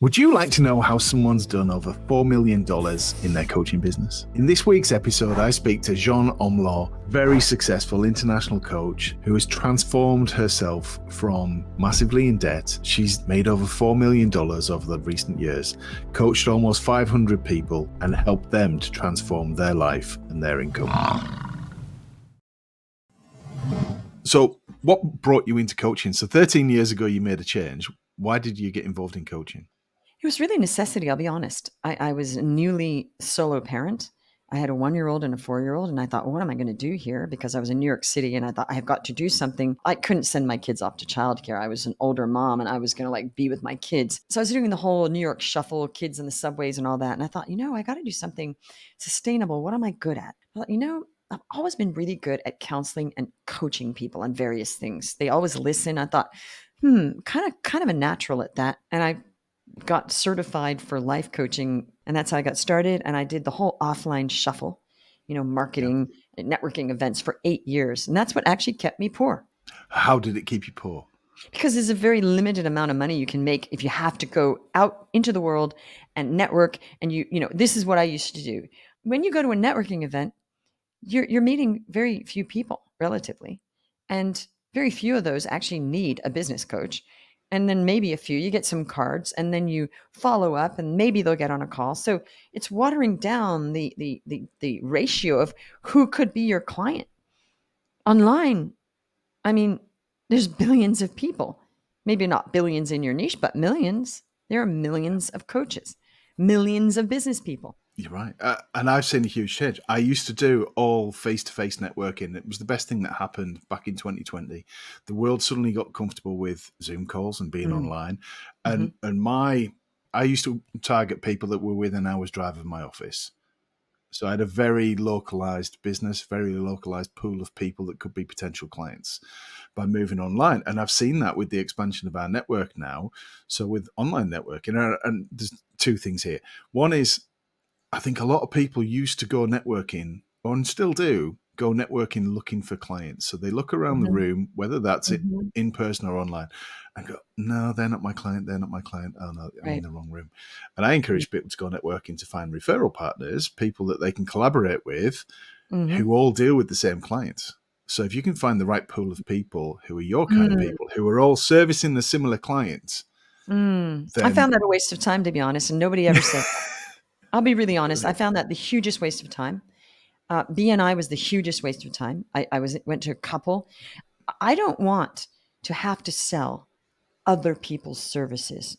Would you like to know how someone's done over $4 million in their coaching business? In this week's episode, I speak to Jeanne Omlor, very successful international coach who has transformed herself from massively in debt. She's made over $4 million over the recent years, coached almost 500 people, and helped them to transform their life and their income. So, what brought you into coaching? So 13 years ago, you made a change. Why did you get involved in coaching? It was really necessity, I'll be honest. I was a newly solo parent. I had a 1-year-old and a 4-year-old, and I thought, well, what am I going to do here? Because I was in New York City, and I thought I have got to do something. I couldn't send my kids off to childcare. I was an older mom, and I was going to be with my kids. So I was doing the whole New York shuffle, kids in the subways and all that. And I thought, I got to do something sustainable. What am I good at? I thought, I've always been really good at counseling and coaching people on various things. They always listen. I thought, kind of a natural at that. And I got certified for life coaching, and that's how I got started. And I did the whole offline shuffle, marketing, networking events for 8 years. And that's what actually kept me poor. How did it keep you poor? Because there's a very limited amount of money you can make if you have to go out into the world and network. And this is what I used to do. When you go to a networking event, you're meeting very few people relatively. And very few of those actually need a business coach. And then maybe a few, you get some cards, and then you follow up, and maybe they'll get on a call. So it's watering down the ratio of who could be your client. Online, there's billions of people, maybe not billions in your niche, but millions. There are millions of coaches, millions of business people. You're right. And I've seen a huge change. I used to do all face-to-face networking. It was the best thing that happened back in 2020. The world suddenly got comfortable with Zoom calls and being online. And I used to target people that were within an hour's drive of my office. So I had a very localized business, very localized pool of people that could be potential clients by moving online. And I've seen that with the expansion of our network now. So with online networking, and there's two things here. One is, I think a lot of people used to go networking, and still do, go networking looking for clients. So they look around the room, whether that's in person or online, and go, no, they're not my client. They're not my client. Oh, no, I'm in the wrong room. And I encourage people to go networking to find referral partners, people that they can collaborate with who all deal with the same clients. So if you can find the right pool of people who are your kind of people, who are all servicing the similar clients. Then I found that a waste of time, to be honest, and nobody ever said that. I'll be really honest. I found that the hugest waste of time. BNI was the hugest waste of time. I went to a couple. I don't want to have to sell other people's services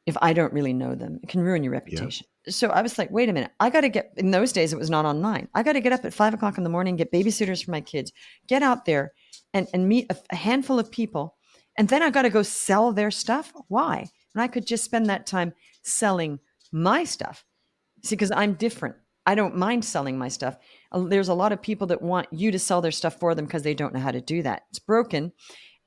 if I don't really know them. It can ruin your reputation. Yeah. So I was like, wait a minute. I got to get, in those days, it was not online. I got to get up at 5 o'clock in the morning, get babysitters for my kids, get out there and meet a handful of people. And then I got to go sell their stuff. Why? And I could just spend that time selling my stuff. See, because I'm different. I don't mind selling my stuff. There's a lot of people that want you to sell their stuff for them because they don't know how to do that. It's broken.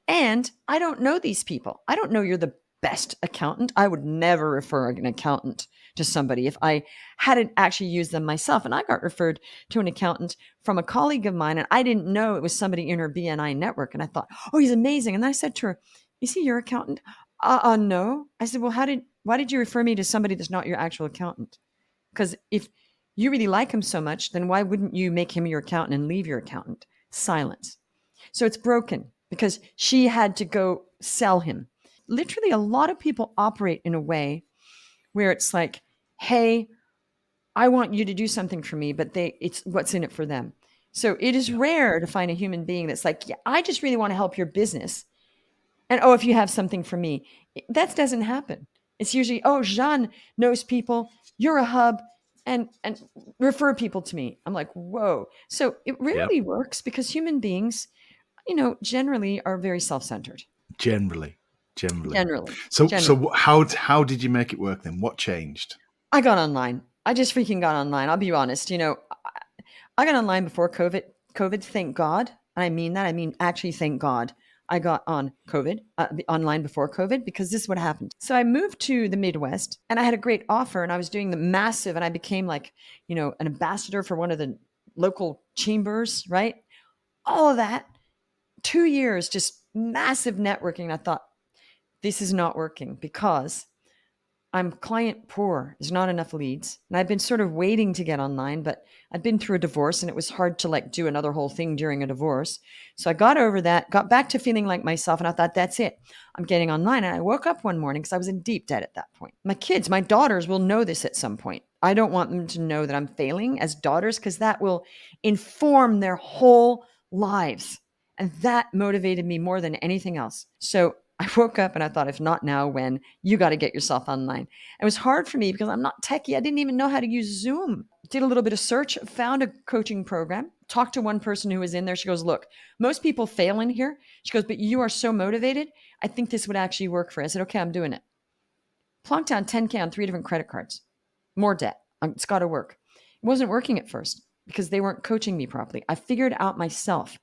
And I don't know these people. I don't know you're the best accountant. I would never refer an accountant to somebody if I hadn't actually used them myself. And I got referred to an accountant from a colleague of mine, and I didn't know it was somebody in her BNI network. And I thought, oh, he's amazing. And I said to her, is he your accountant? No. I said, well, why did you refer me to somebody that's not your actual accountant? Because if you really like him so much, then why wouldn't you make him your accountant and leave your accountant? Silence. So it's broken because she had to go sell him. Literally, a lot of people operate in a way where it's like, hey, I want you to do something for me, but it's what's in it for them. So it is rare to find a human being that's like, yeah, I just really want to help your business. And if you have something for me, that doesn't happen. It's usually, Jeanne knows people, you're a hub, and refer people to me. I'm like, whoa. So it rarely works because human beings, generally are very self-centered. Generally. So how did you make it work then? What changed? I got online. I just freaking got online. I'll be honest. I got online before COVID, thank God. And I mean that. I mean, actually, thank God. I got on online before COVID, because this is what happened. So I moved to the Midwest, and I had a great offer, and I was doing the massive, and I became an ambassador for one of the local chambers, right? All of that, 2 years, just massive networking. I thought, this is not working because I'm client poor. There's not enough leads. And I've been sort of waiting to get online, but I've been through a divorce and it was hard to like do another whole thing during a divorce. So I got over that, got back to feeling like myself. And I thought, that's it. I'm getting online. And I woke up one morning because I was in deep debt at that point. My kids, my daughters will know this at some point. I don't want them to know that I'm failing as daughters because that will inform their whole lives. And that motivated me more than anything else. So I woke up and I thought, if not now, when? You got to get yourself online. It was hard for me because I'm not techie. I didn't even know how to use Zoom. Did a little bit of search, found a coaching program, talked to one person who was in there. She goes, look, most people fail in here. She goes, but you are so motivated. I think this would actually work for you. I said, okay, I'm doing it. Plonked down 10K on 3 different credit cards. More debt. It's got to work. It wasn't working at first because they weren't coaching me properly. I figured out myself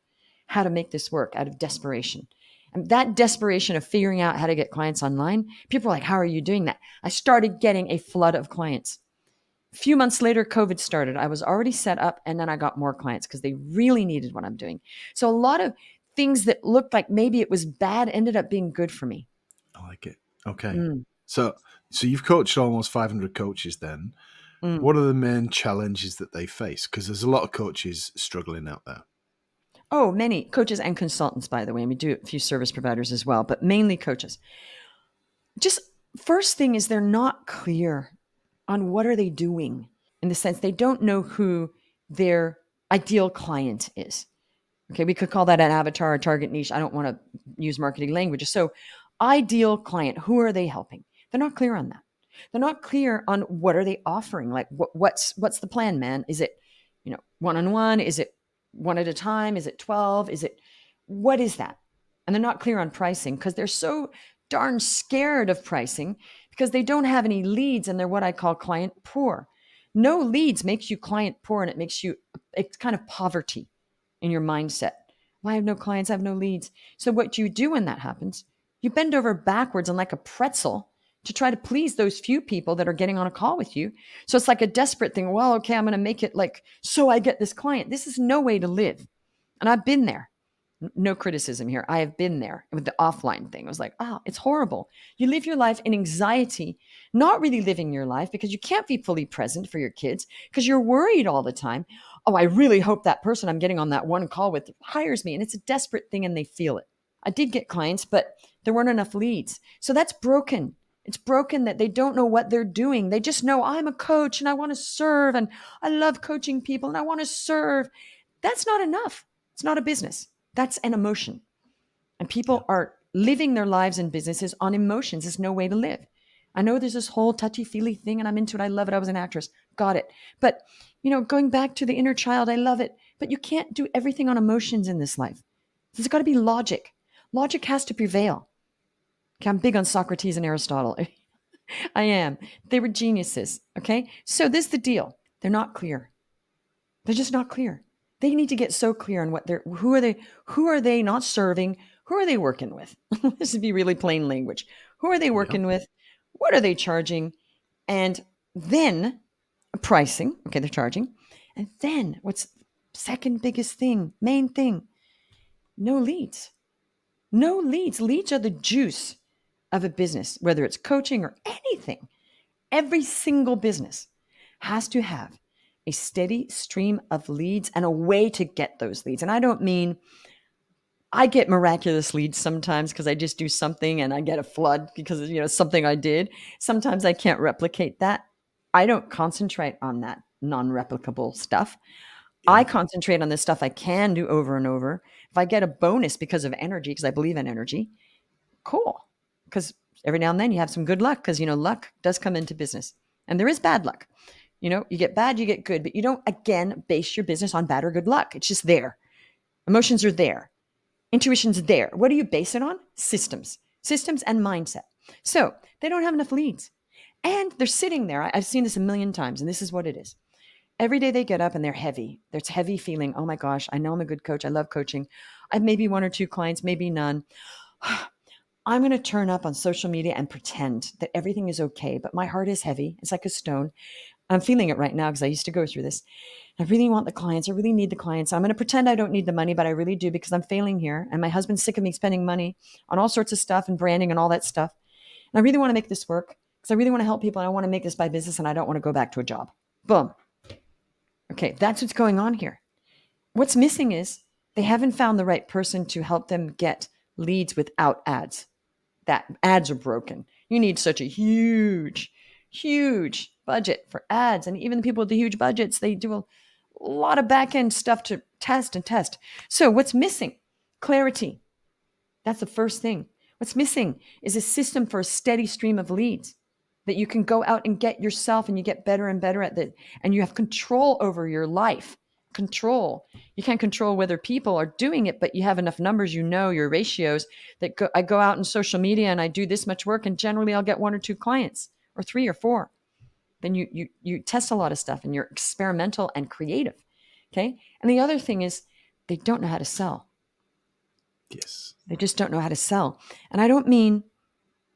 how to make this work out of desperation. And that desperation of figuring out how to get clients online, people are like, how are you doing that? I started getting a flood of clients. A few months later, COVID started. I was already set up and then I got more clients because they really needed what I'm doing. So a lot of things that looked like maybe it was bad ended up being good for me. I like it. Okay. So you've coached almost 500 coaches then. What are the main challenges that they face? Because there's a lot of coaches struggling out there. Oh, many coaches and consultants, by the way. And we do a few service providers as well, but mainly coaches. Just first thing is they're not clear on what are they doing, in the sense they don't know who their ideal client is. Okay, we could call that an avatar, a target niche. I don't want to use marketing language. So ideal client, who are they helping? They're not clear on that. They're not clear on what are they offering? Like what's the plan, man? Is it, one-on-one? Is it one at a time? Is it 12? What is that? And they're not clear on pricing because they're so darn scared of pricing because they don't have any leads and they're what I call client poor. No leads makes you client poor and it's kind of poverty in your mindset. Well, I have no clients, I have no leads. So what you do when that happens, you bend over backwards and like a pretzel to try to please those few people that are getting on a call with you. So it's like a desperate thing. Well, okay, I'm going to make it like, so I get this client. This is no way to live. And I've been there. No criticism here. I have been there with the offline thing. I was like, oh, it's horrible. You live your life in anxiety, not really living your life because you can't be fully present for your kids because you're worried all the time. Oh, I really hope that person I'm getting on that one call with hires me. And it's a desperate thing and they feel it. I did get clients, but there weren't enough leads. So that's broken. It's broken that they don't know what they're doing. They just know I'm a coach and I want to serve and I love coaching people and I want to serve. That's not enough. It's not a business. That's an emotion. And people are living their lives and businesses on emotions. There's no way to live. I know there's this whole touchy-feely thing and I'm into it. I love it. I was an actress. Got it. But, going back to the inner child, I love it. But you can't do everything on emotions in this life. There's got to be logic. Logic has to prevail. Okay, I'm big on Socrates and Aristotle. I am. They were geniuses. Okay. So this is the deal. They're not clear. They're just not clear. They need to get so clear on who are they not serving? Who are they working with? This would be really plain language. Who are they working with? What are they charging? And then pricing. Okay, they're charging. And then what's second biggest thing, main thing? No leads. No leads. Leads are the juice of a business, whether it's coaching or anything. Every single business has to have a steady stream of leads and a way to get those leads. And I don't mean I get miraculous leads sometimes because I just do something and I get a flood because something I did. Sometimes I can't replicate that. I don't concentrate on that non-replicable stuff. Yeah. I concentrate on the stuff I can do over and over. If I get a bonus because of energy, because I believe in energy, cool. Because every now and then you have some good luck because, luck does come into business. And there is bad luck. You get bad, you get good, but you don't, again, base your business on bad or good luck. It's just there. Emotions are there. Intuition's there. What do you base it on? Systems and mindset. So they don't have enough leads. And they're sitting there. I've seen this a million times, and this is what it is. Every day they get up and they're heavy. There's heavy feeling. Oh my gosh, I know I'm a good coach. I love coaching. I have maybe 1 or 2 clients, maybe none. I'm going to turn up on social media and pretend that everything is okay, but my heart is heavy. It's like a stone. I'm feeling it right now because I used to go through this. I really want the clients. I really need the clients. I'm going to pretend I don't need the money, but I really do because I'm failing here. And my husband's sick of me spending money on all sorts of stuff and branding and all that stuff. And I really want to make this work. because I really want to help people and I want to make this my business and I don't want to go back to a job. Boom. Okay, that's what's going on here. What's missing is they haven't found the right person to help them get leads without ads. That ads are broken. You need such a huge, huge budget for ads. And even the people with the huge budgets, they do a lot of back end stuff to test and test. So what's missing? Clarity. That's the first thing. What's missing is a system for a steady stream of leads that you can go out and get yourself, and you get better and better at that. And you have control over your life. Control. You can't control whether people are doing it, but you have enough numbers, you know, your ratios that I go out in social media and I do this much work, and generally I'll get 1 or 2 clients or 3 or 4. Then you test a lot of stuff and you're experimental and creative. Okay. And the other thing is they don't know how to sell. Yes. They just don't know how to sell. And I don't mean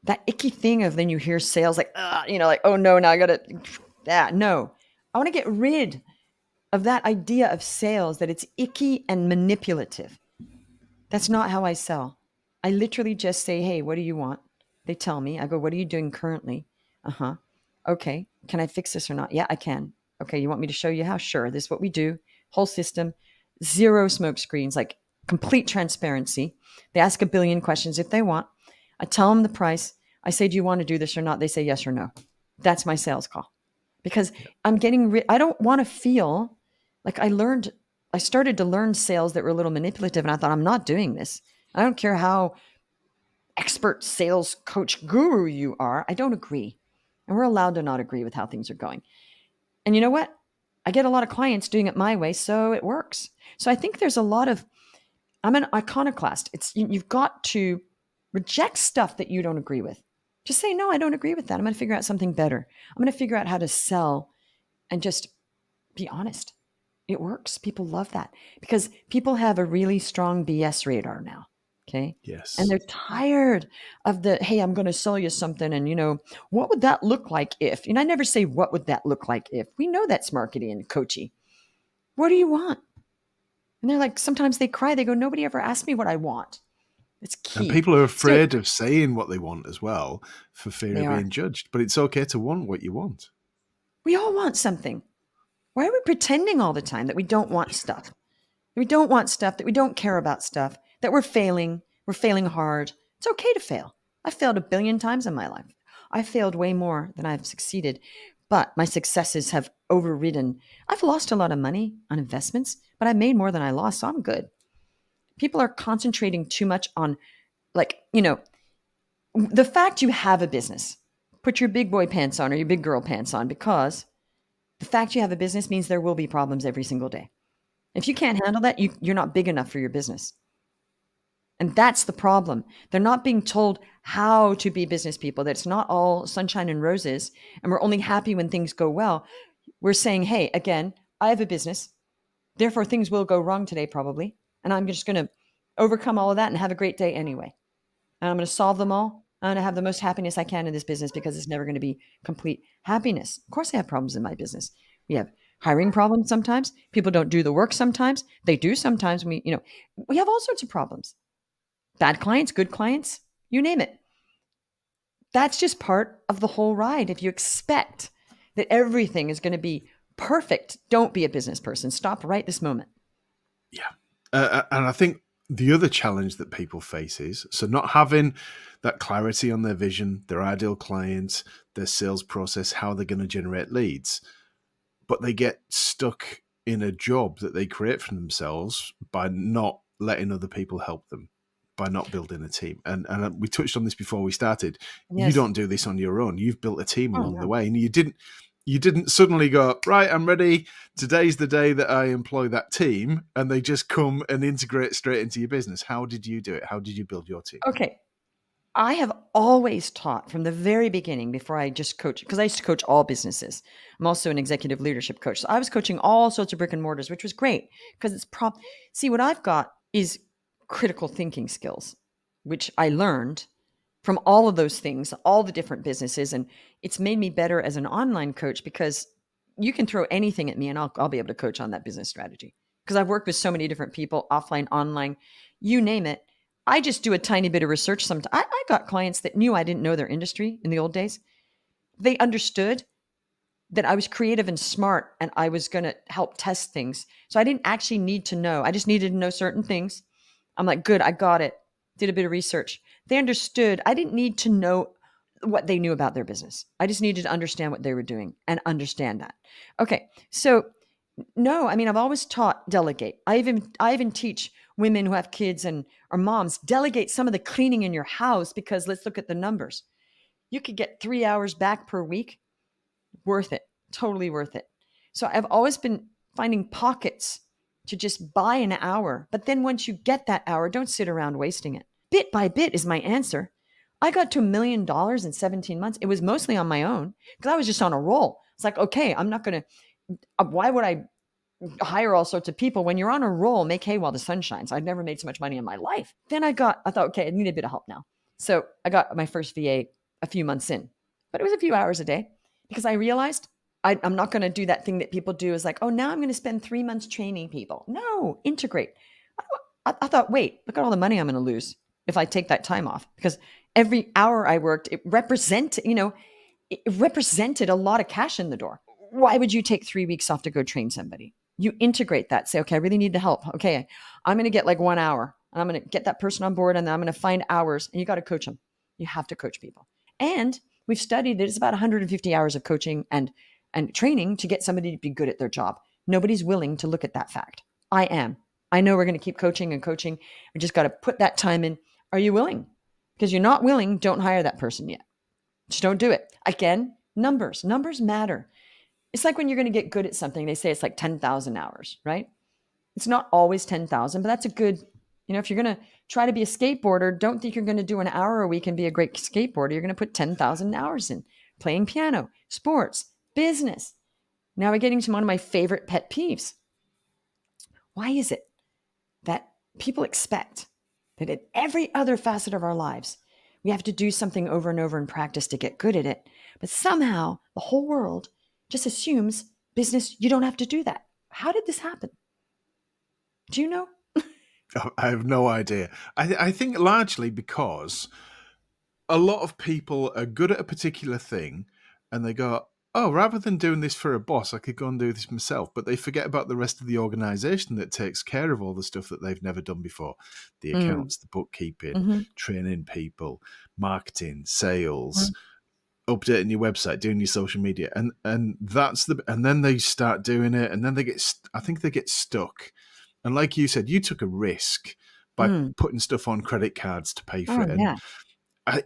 that icky thing of then you hear sales like, like, oh no, now I got to, no. I want to get rid of that idea of sales, that it's icky and manipulative. That's not how I sell. I literally just say, hey, what do you want? They tell me. I go, what are you doing currently? Uh-huh. Okay. Can I fix this or not? Yeah, I can. Okay. You want me to show you how? Sure. This is what we do. Whole system, 0 smoke screens, like complete transparency. They ask a billion questions if they want. I tell them the price. I say, do you want to do this or not? They say yes or no. That's my sales call. Because I'm getting I don't want to feel like I started to learn sales that were a little manipulative, and I thought, I'm not doing this. I don't care how expert sales coach guru you are. I don't agree. And we're allowed to not agree with how things are going. And you know what? I get a lot of clients doing it my way, so it works. So I think there's a lot of, I'm an iconoclast. You've got to reject stuff that you don't agree with. Just say, no, I don't agree with that. I'm going to figure out something better. I'm going to figure out how to sell and just be honest. It works. People love that because people have a really strong BS radar now. Okay. Yes. And they're tired of the, hey, I'm going to sell you something. And, what would that look like if? I never say, what would that look like if? We know that's marketing and coachy. What do you want? And they're like, sometimes they cry. They go, nobody ever asked me what I want. It's key. And people are afraid of saying what they want as well for fear of being judged. But it's okay to want what you want. We all want something. Why are we pretending all the time that we don't want stuff? We don't want stuff, that we don't care about stuff, that we're failing hard. It's okay to fail. I failed 1 billion times in my life. I failed way more than I've succeeded, but my successes have overridden. I've lost a lot of money on investments, but I made more than I lost, so I'm good. People are concentrating too much on, the fact you have a business. Put your big boy pants on or your big girl pants on, because the fact you have a business means there will be problems every single day. If you can't handle that, you're not big enough for your business. And that's the problem. They're not being told how to be business people, that it's not all sunshine and roses, and we're only happy when things go well. We're saying, hey, again, I have a business. Therefore, things will go wrong today, probably. And I'm just going to overcome all of that and have a great day anyway. And I'm going to solve them all. I'm going to have the most happiness I can in this business, because it's never going to be complete happiness. Of course, I have problems in my business. We have hiring problems sometimes. People don't do the work sometimes. They do sometimes. We have all sorts of problems. Bad clients, good clients, you name it. That's just part of the whole ride. If you expect that everything is going to be perfect, don't be a business person. Stop right this moment. Yeah. And I think the other challenge that people face is, so not having that clarity on their vision, their ideal clients, their sales process, how they're going to generate leads, but they get stuck in a job that they create for themselves by not letting other people help them, by not building a team. And we touched on this before we started. Yes. You don't do this on your own. You've built a team along the way, and you didn't suddenly go, right, I'm ready. Today's the day that I employ that team, and they just come and integrate straight into your business. How did you do it? How did you build your team? Okay. I have always taught from the very beginning, before I just coach, because I used to coach all businesses. I'm also an executive leadership coach. So I was coaching all sorts of brick and mortars, which was great because it's see, what I've got is critical thinking skills, which I learned from all of those things, all the different businesses. And it's made me better as an online coach, because you can throw anything at me and I'll be able to coach on that business strategy, because I've worked with so many different people, offline, online, you name it. I just do a tiny bit of research sometimes. I got clients that knew I didn't know their industry in the old days. They understood that I was creative and smart and I was going to help test things. So I didn't actually need to know. I just needed to know certain things. I'm like, good, I got it. Did a bit of research. They understood. I didn't need to know what they knew about their business. I just needed to understand what they were doing and understand that. Okay. So no, I mean, I've always taught delegate. I even teach women who have kids and or moms delegate some of the cleaning in your house because let's look at the numbers. You could get 3 hours back per week. Worth it. Totally worth it. So I've always been finding pockets to just buy an hour. But then once you get that hour, don't sit around wasting it. Bit by bit is my answer. I got to $1 million in 17 months. It was mostly on my own because I was just on a roll. It's like, okay, I'm not going to, why would I hire all sorts of people when you're on a roll, make hay while the sun shines? I'd never made so much money in my life. Then I thought, okay, I need a bit of help now. So I got my first VA a few months in, but it was a few hours a day because I realized I'm not going to do that thing that people do is like, oh, now I'm going to spend 3 months training people. No, integrate. I thought, wait, look at all the money I'm going to lose if I take that time off because every hour I worked, it represented a lot of cash in the door. Why would you take 3 weeks off to go train somebody? You integrate that. Say, okay, I really need the help. Okay, I'm going to get like 1 hour and I'm going to get that person on board and then I'm going to find hours and you got to coach them. You have to coach people. And we've studied that it's about 150 hours of coaching and training to get somebody to be good at their job. Nobody's willing to look at that fact. I am. I know we're going to keep coaching and coaching. We just got to put that time in. Are you willing? Because you're not willing, don't hire that person yet. Just don't do it. Again, numbers. Numbers matter. It's like when you're going to get good at something, they say it's like 10,000 hours, right? It's not always 10,000, but that's a good, if you're going to try to be a skateboarder, don't think you're going to do an hour a week and be a great skateboarder. You're going to put 10,000 hours in playing piano, sports, business. Now we're getting to one of my favorite pet peeves. Why is it that people expect that in every other facet of our lives, we have to do something over and over and practice to get good at it? But somehow the whole world just assumes business, you don't have to do that. How did this happen? Do you know? I have no idea. I think largely because a lot of people are good at a particular thing and they go, oh, rather than doing this for a boss, I could go and do this myself. But they forget about the rest of the organization that takes care of all the stuff that they've never done before. The accounts, the bookkeeping, training people, marketing, sales, updating your website, doing your social media. And then they start doing it and then I think they get stuck. And like you said, you took a risk by putting stuff on credit cards to pay for it. And Yeah.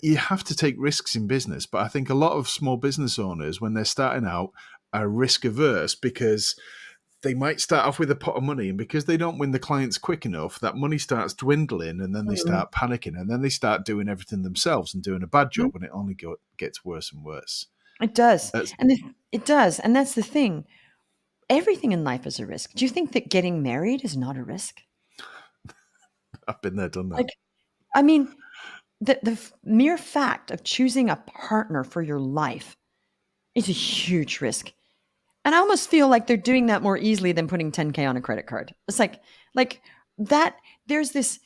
you have to take risks in business, but I think a lot of small business owners, when they're starting out, are risk averse because they might start off with a pot of money, and because they don't win the clients quick enough, that money starts dwindling, and then they start panicking, and then they start doing everything themselves and doing a bad job, and it only gets worse and worse. It does. That's, It does. And that's the thing. Everything in life is a risk. Do you think that getting married is not a risk? I've been there, done that. Like, I mean, the mere fact of choosing a partner for your life is a huge risk. And I almost feel like they're doing that more easily than putting 10K on a credit card. It's like that. There's this,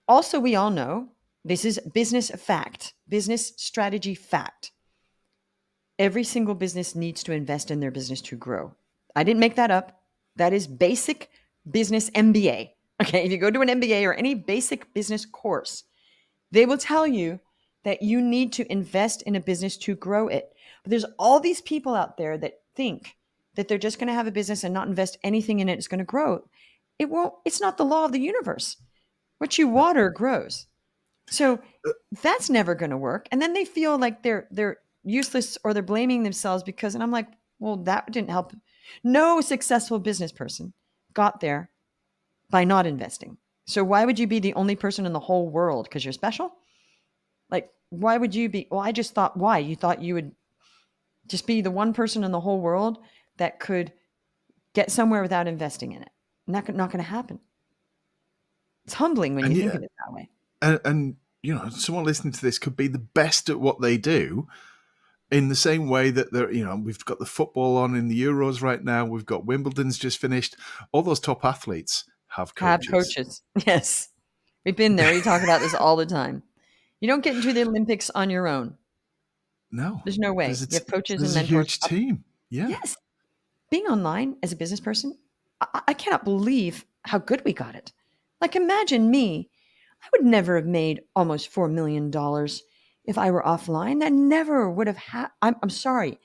also we all know this is business fact, business strategy fact. Every single business needs to invest in their business to grow. I didn't make that up. That is basic business MBA. Okay. If you go to an MBA or any basic business course, they will tell you that you need to invest in a business to grow it. But there's all these people out there that think that they're just going to have a business and not invest anything in it. It's going to grow. It won't. It's not the law of the universe. What you water grows. So that's never going to work. And then they feel like they're useless or they're blaming themselves because, and I'm like, well, that didn't help. No successful business person got there by not investing. So why would you be the only person in the whole world because you're special? Like, why would you be? Well, I just thought, why? You thought you would just be the one person in the whole world that could get somewhere without investing in it. Not going to happen. It's humbling when you think of it that way. And someone listening to this could be the best at what they do, in the same way that we've got the football on in the Euros right now. We've got Wimbledon's just finished. All those top athletes have coaches. Yes. We've been there. We talk about this all the time. You don't get into the Olympics on your own. No, There's no way. You have coaches and there's a mentors. huge team. Yeah. Yes. Being online as a business person, I cannot believe how good we got it. Like, imagine me. I would never have made almost $4 million if I were offline. That never would have happened. I'm sorry.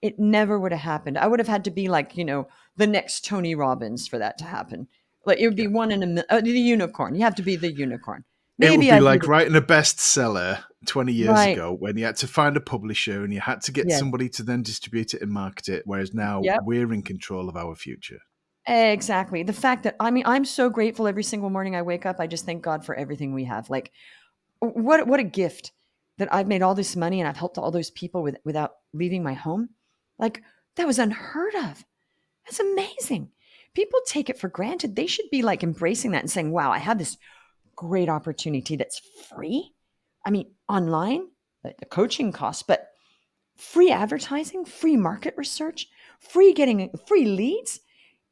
It never would have happened. I would have had to be like, the next Tony Robbins for that to happen. Like, it would be Yeah. one in a million. The unicorn. You have to be the unicorn. It would Maybe be I'd be like the writing a bestseller 20 years right. ago when you had to find a publisher and you had to get Yes. somebody to then distribute it and market it, whereas now Yep. we're in control of our future. Exactly. The fact that, I'm so grateful every single morning I wake up. I just thank God for everything we have. Like, what a gift that I've made all this money and I've helped all those people without leaving my home. Like, that was unheard of. That's amazing. People take it for granted. They should be like embracing that and saying, wow, I have this great opportunity that's free. Online, the coaching costs, but free advertising, free market research, free getting free leads.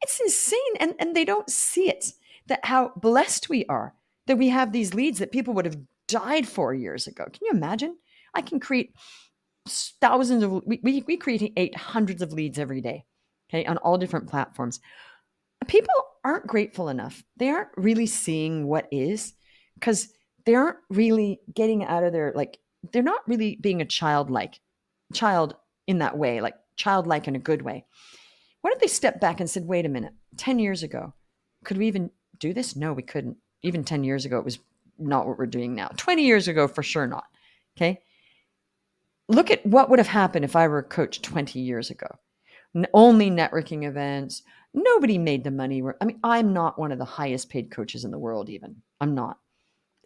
It's insane. And they don't see it, that how blessed we are that we have these leads that people would have died 4 years ago. Can you imagine? I can create thousands of, we create hundreds of leads every day, okay, on all different platforms. People aren't grateful enough. They aren't really seeing what is, because they aren't really getting out of their, like, they're not really being a child in that way, like childlike in a good way. What if they stepped back and said, wait a minute, 10 years ago, could we even do this? No, we couldn't. Even 10 years ago, it was not what we're doing now. 20 years ago, for sure not. Okay. Look at what would have happened if I were a coach 20 years ago. Only networking events. Nobody made the money. I'm not one of the highest paid coaches in the world, even. I'm not.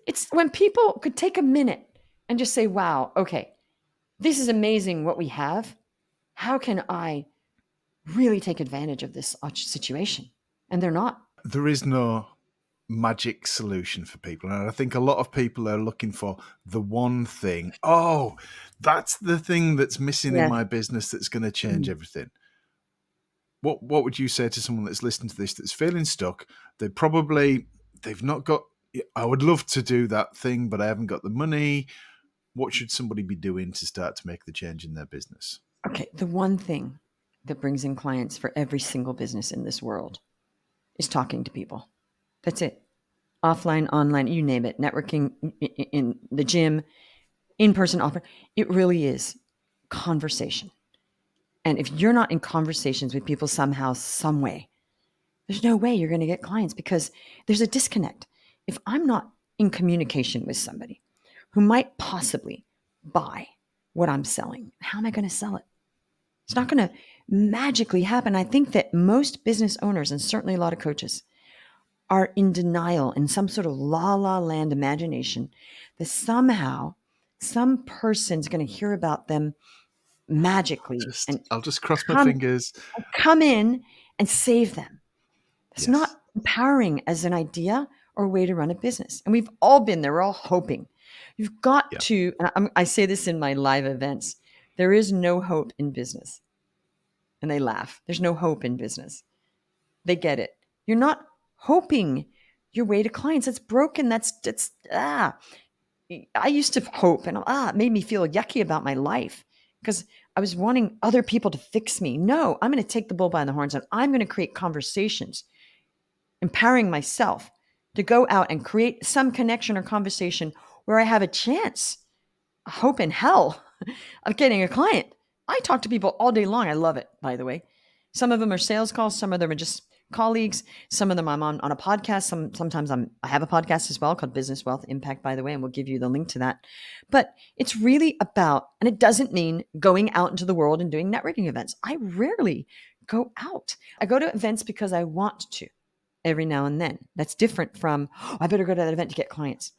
It's when people could take a minute and just say, wow, okay, this is amazing what we have. How can I really take advantage of this situation? And they're not. There is no magic solution for people. And I think a lot of people are looking for the one thing. Oh, that's the thing that's missing in Yes. my business that's going to change everything. What would you say to someone that's listening to this that's feeling stuck? They've not got, I would love to do that thing, but I haven't got the money. What should somebody be doing to start to make the change in their business? Okay. The one thing that brings in clients for every single business in this world is talking to people. That's it. Offline, online, you name it. Networking in the gym, in-person offer. It really is conversation. And if you're not in conversations with people somehow, some way, there's no way you're going to get clients, because there's a disconnect. If I'm not in communication with somebody who might possibly buy what I'm selling, how am I going to sell it? It's not going to magically happen. I think that most business owners, and certainly a lot of coaches, are in denial, in some sort of la la land imagination, that somehow some person's going to hear about them magically and I'll just cross my fingers. come in and save them. It's Yes. not empowering as an idea or a way to run a business. And we've all been there. We're all hoping. You've got to, and I say this in my live events, there is no hope in business. And they laugh. There's no hope in business. They get it. You're not hoping your way to clients. That's broken. I used to hope, and it made me feel yucky about my life, because I was wanting other people to fix me. No, I'm going to take the bull by the horns, and I'm going to create conversations, empowering myself to go out and create some connection or conversation where I have a chance, a hope in hell of getting a client. I talk to people all day long. I love it, by the way. Some of them are sales calls. Some of them are just colleagues. Some of them I'm on a podcast. Sometimes I have a podcast as well called Business Wealth Impact, by the way, and we'll give you the link to that. But it's really about, and it doesn't mean going out into the world and doing networking events. I rarely go out. I go to events because I want to every now and then. That's different from, I better go to that event to get clients.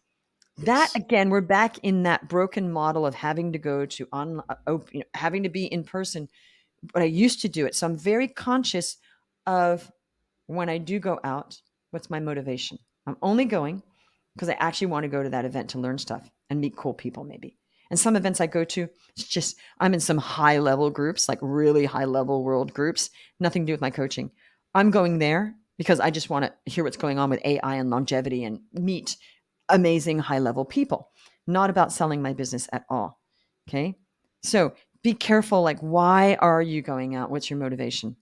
Yes. That, again, we're back in that broken model of having to go to having to be in person. But I used to do it. So I'm very conscious of, when I do go out, what's my motivation? I'm only going because I actually want to go to that event to learn stuff and meet cool people, maybe. And some events I go to, it's just, I'm in some high level groups, like really high level world groups, nothing to do with my coaching. I'm going there because I just want to hear what's going on with AI and longevity and meet amazing high level people. Not about selling my business at all. Okay. So be careful. Like, why are you going out? What's your motivation?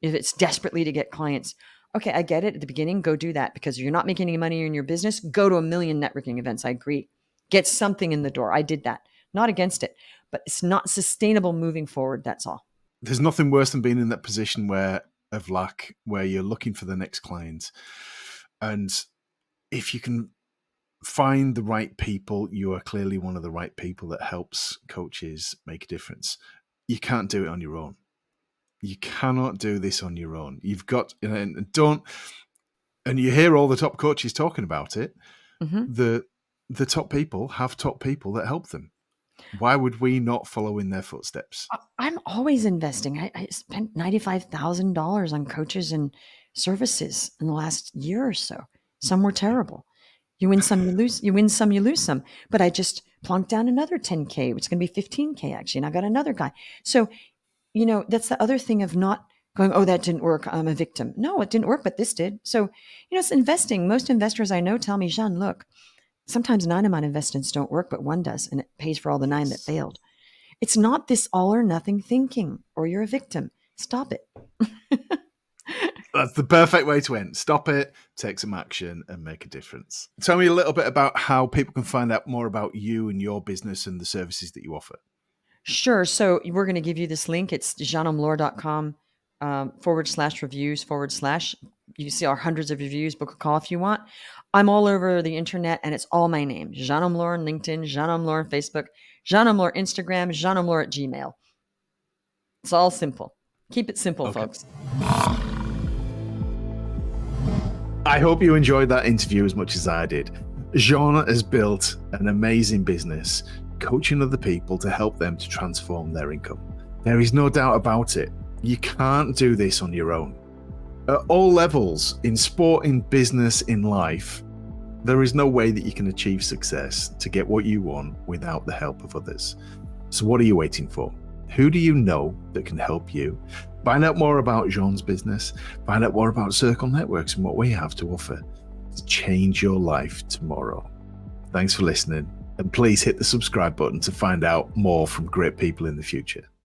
If it's desperately to get clients, okay, I get it. At the beginning, go do that, because if you're not making any money in your business, go to a million networking events. I agree. Get something in the door. I did that. Not against it, but it's not sustainable moving forward. That's all. There's nothing worse than being in that position of lack, where you're looking for the next client. And if you can find the right people, you are clearly one of the right people that helps coaches make a difference. You can't do it on your own. You cannot do this on your own. You've got, and you hear all the top coaches talking about it. Mm-hmm. The top people have top people that help them. Why would we not follow in their footsteps? I'm always investing. I spent $95,000 on coaches and services in the last year or so. Some were terrible. You win some, you lose. You win some, you lose some. But I just plunked down another 10K, which is going to be 15K actually. And I got another guy. So, that's the other thing of not going, oh, that didn't work, I'm a victim. No, it didn't work, but this did. So, it's investing. Most investors I know tell me, Jeanne, look, sometimes 9 of my investments don't work, but 1 does, and it pays for all the 9 that failed. It's not this all or nothing thinking, or you're a victim. Stop it. That's the perfect way to end. Stop it, take some action, and make a difference. Tell me a little bit about how people can find out more about you and your business and the services that you offer. Sure. So we're going to give you this link. It's jeanneomlor.com /reviews/. You see our hundreds of reviews. Book a call if you want. I'm all over the internet, and it's all my name. Jeanne Omlor on LinkedIn, Jeanne Omlor on Facebook, Jeanne Omlor Instagram, Jeanne Omlor at Gmail. It's all simple. Keep it simple, folks. I hope you enjoyed that interview as much as I did. Jeanne has built an amazing business, coaching other people to help them to transform their income. There is no doubt about it. You can't do this on your own. At all levels, in sport, in business, in life, there is no way that you can achieve success to get what you want without the help of others. So what are you waiting for? Who do you know that can help you? Find out more about Jeanne's business. Find out more about Circle Networks and what we have to offer to change your life tomorrow. Thanks for listening, and please hit the subscribe button to find out more from great people in the future.